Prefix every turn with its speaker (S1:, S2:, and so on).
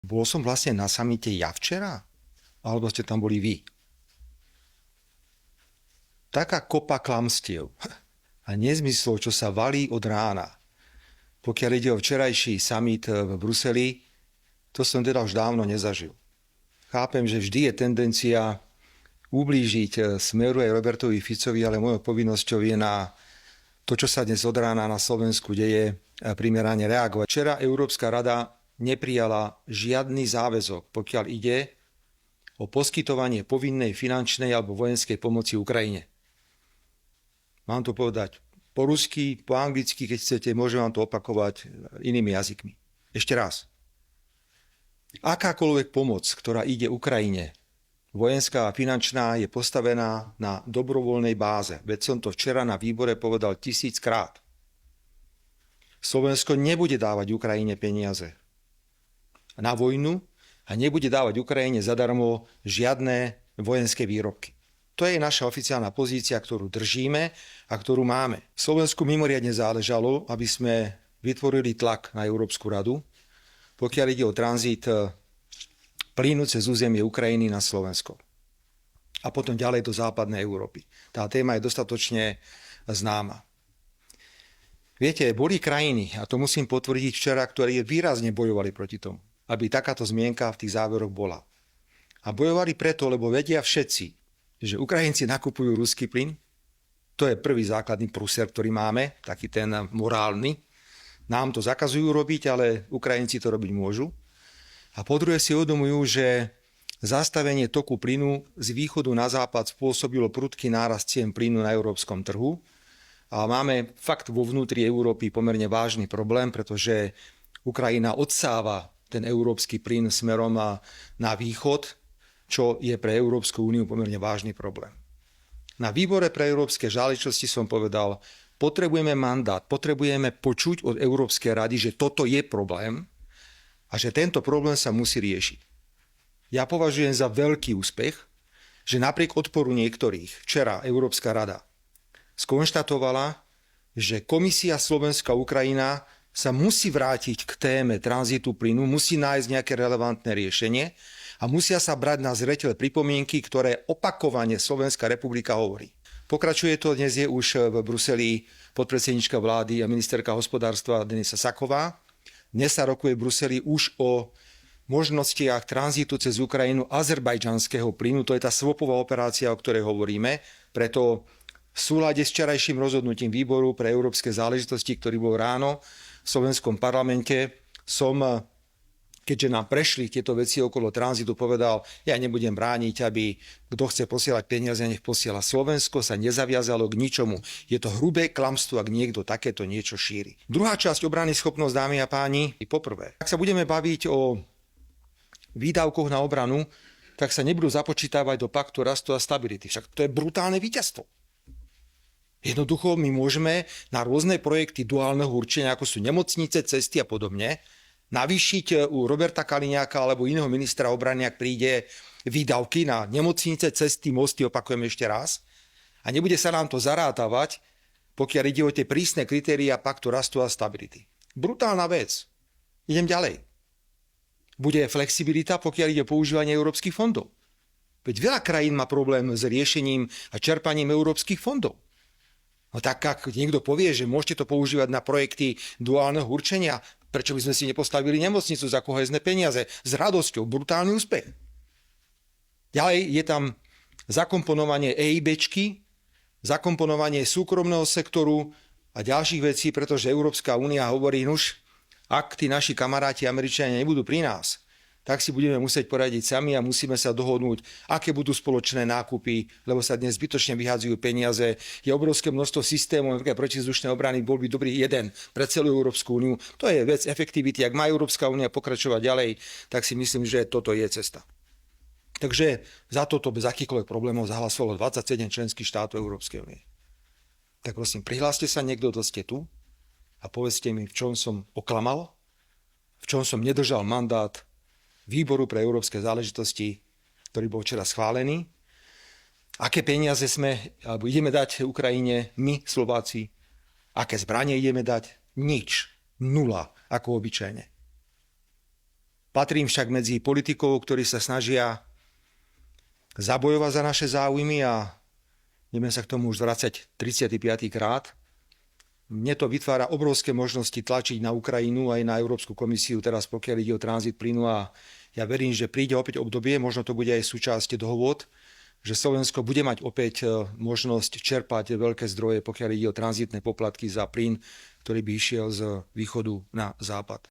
S1: Bol som vlastne na samite ja včera? Alebo ste tam boli vy? Taká kopa klamstiev a nezmyslov, čo sa valí od rána. Pokiaľ ide o včerajší summit v Bruseli, to som teda už dávno nezažil. Chápem, že vždy je tendencia ublížiť Smeru aj Robertovi Ficovi, ale mojou povinnosťou je na to, čo sa dnes od rána na Slovensku deje, primerane reagovať. Včera Európska rada neprijala žiadny záväzok, pokiaľ ide o poskytovanie povinnej finančnej alebo vojenskej pomoci Ukrajine. Mám to povedať po rusky, po anglicky, keď chcete, môžem vám to opakovať inými jazykmi. Ešte raz. Akákoľvek pomoc, ktorá ide Ukrajine, vojenská a finančná, je postavená na dobrovoľnej báze. Veď som to včera na výbore povedal 1000-krát. Slovensko nebude dávať Ukrajine peniaze na vojnu a nebude dávať Ukrajine zadarmo žiadne vojenské výrobky. To je naša oficiálna pozícia, ktorú držíme a ktorú máme. Slovensku mimoriadne záležalo, aby sme vytvorili tlak na Európsku radu, pokiaľ ide o tranzit plynu cez územie Ukrajiny na Slovensko. A potom ďalej do západnej Európy. Tá téma je dostatočne známa. Viete, boli krajiny, a to musím potvrdiť včera, ktoré výrazne bojovali proti tomu, aby takáto zmienka v tých záveroch bola. A bojovali preto, lebo vedia všetci, že Ukrajinci nakupujú ruský plyn. To je prvý základný prúser, ktorý máme, taký ten morálny. Nám to zakazujú robiť, ale Ukrajinci to robiť môžu. A po druhé si uvedomujú, že zastavenie toku plynu z východu na západ spôsobilo prudký nárast cien plynu na európskom trhu. A máme fakt vo vnútri Európy pomerne vážny problém, pretože Ukrajina odsáva ten európsky plyn smerom na východ, čo je pre Európsku úniu pomerne vážny problém. Na výbore pre európske záležitosti som povedal, potrebujeme mandát, potrebujeme počuť od Európskej rady, že toto je problém a že tento problém sa musí riešiť. Ja považujem za veľký úspech, že napriek odporu niektorých včera Európska rada skonštatovala, že Komisia Slovenska-Ukrajina sa musí vrátiť k téme tranzitu plynu, musí nájsť nejaké relevantné riešenie a musia sa brať na zreteľ pripomienky, ktoré opakovane Slovenská republika hovorí. Pokračuje to, dnes je už v Bruseli podpredsedníčka vlády a ministerka hospodárstva Denisa Saková. Dnes sa rokuje v Bruseli už o možnostiach tranzitu cez Ukrajinu azerbajdžanského plynu. To je tá swopová operácia, o ktorej hovoríme. Preto v súlade s včerajším rozhodnutím výboru pre európske záležitosti, ktorý bol ráno v slovenskom parlamente, som, keďže nám prešli tieto veci okolo tranzitu, povedal, ja nebudem brániť, aby kto chce posielať peniaze, nech posiela. Slovensko sa nezaviazalo k ničomu. Je to hrubé klamstvo, ak niekto takéto niečo šíri. Druhá časť obrany schopnosť, dámy a páni, poprvé. Ak sa budeme baviť o výdavkoch na obranu, tak sa nebudú započítavať do paktu rastu a stability. Však to je brutálne víťazstvo. Jednoducho my môžeme na rôzne projekty duálneho určenia, ako sú nemocnice, cesty a podobne, navýšiť u Roberta Kaliňáka alebo iného ministra obrany, ak príde výdavky na nemocnice, cesty, mosty, opakujem ešte raz, a nebude sa nám to zarátavať, pokiaľ ide o tie prísne kritériá paktu rastu a stability. Brutálna vec. Idem ďalej. Bude flexibilita, pokiaľ ide o používanie európskych fondov. Veď veľa krajín má problém s riešením a čerpaním európskych fondov. No tak ak niekto povie, že môžete to používať na projekty duálneho určenia, prečo by sme si nepostavili nemocnicu za kohézne peniaze? S radosťou, brutálny úspech. Ďalej je tam zakomponovanie EIBčky, zakomponovanie súkromného sektoru a ďalších vecí, pretože Európska únia hovorí, nuž, ak tí naši kamaráti Američania nebudú pri nás, tak si budeme musieť poradiť sami a musíme sa dohodnúť, aké budú spoločné nákupy, lebo sa dnes zbytočne vyhadzujú peniaze. Je obrovské množstvo systémov, napríklad protizdušnej obrany, bol by dobrý jeden pre celú Európsku úniu. To je vec efektivity. Ak má Európska únia pokračovať ďalej, tak si myslím, že toto je cesta. Takže za toto bez akýchkoľvek problémov zahlasovalo 27 členských štátov Európskej únie. Tak prosím, prihláste sa niekto, kto ste tu a povedzte mi, v čom som oklamal, v čom som nedržal mandát Výboru pre európske záležitosti, ktorý bol včera schválený. Aké peniaze ideme dať Ukrajine, my, Slováci? Aké zbranie ideme dať? Nič. Nula, ako obyčajne. Patrím však medzi politikov, ktorí sa snažia zabojovať za naše záujmy a ideme sa k tomu už vracať 35. krát. Mne to vytvára obrovské možnosti tlačiť na Ukrajinu aj na Európsku komisiu, teraz pokiaľ ide o tranzit plynu a ja verím, že príde opäť obdobie, možno to bude aj súčasť dohôd, že Slovensko bude mať opäť možnosť čerpať veľké zdroje, pokiaľ ide o tranzitné poplatky za plyn, ktorý by išiel z východu na západ.